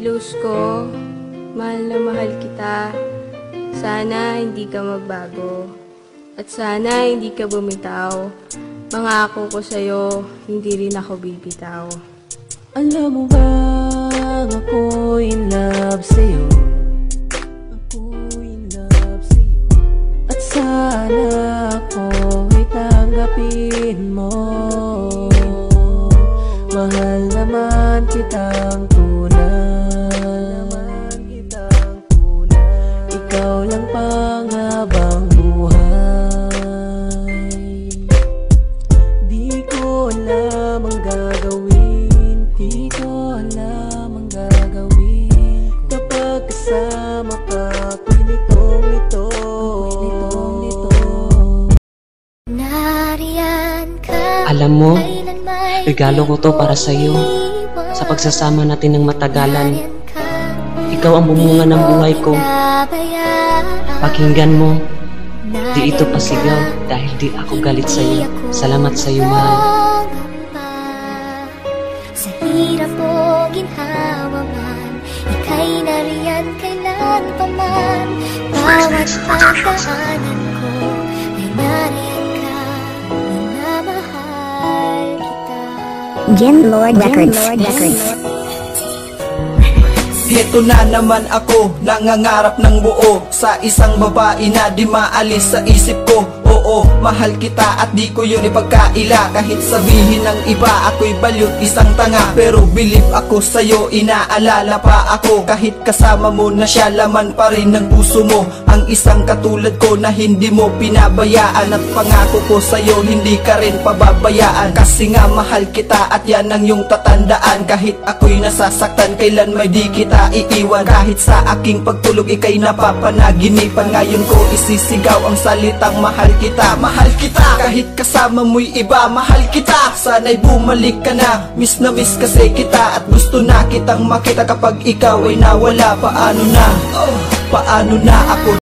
Luz ko, mahal na mahal kita. Sana hindi ka magbago. At sana hindi ka bumitaw. Pangako ko sa'yo, hindi rin ako bibitaw. Alam mo ba, ako in love sa'yo. Ako in love sa'yo. At sana ako ay tanggapin mo. Mahal naman kitang tunay. Ikaw lang panghabang buhay. Di ko alam ang gagawin. Di ko alam ang gagawin. Kapag kasama ka, ako'y litong-lito. Alam mo, regalo ko to para sa'yo. Sa pagsasama natin ng matagalan, ikaw ang bumunga ng buhay ko. Pakinggan mo, di ito pasigaw dahil di ako galit sa'yo. Salamat sa'yo, mahal. Sa hirap o ginhawa man, ika'y nariyan kailan pa man. Bawat pagdaanan ko ay nariyan ka, minamahal kita. Jim Lord Records. Heto na naman ako, nangangarap ng buo sa isang babae na di maalis sa isip ko. Oo, mahal kita at di ko yun ipagkaila. Kahit sabihin ng iba ako'y balyot, isang tanga. Pero believe ako sa'yo, inaalala pa ako. Kahit kasama mo na siya, laman pa rin ng puso mo. Ang isang katulad ko na hindi mo pinabayaan. At pangako ko sa'yo, hindi ka rin pababayaan. Kasi nga mahal kita at yan ang iyong tatandaan. Kahit ako'y nasasaktan, kailan may di kita iiwan. Kahit sa aking pagtulog ika'y napapanaginipan. Ngayon ko isisigaw ang salitang mahal kita. Mahal kita, kahit kasama mo'y iba. Mahal kita, sana'y bumalik ka na. Miss na miss kasi kita at gusto na kitang makita. Kapag ikaw ay nawala, paano na? Paano na ako?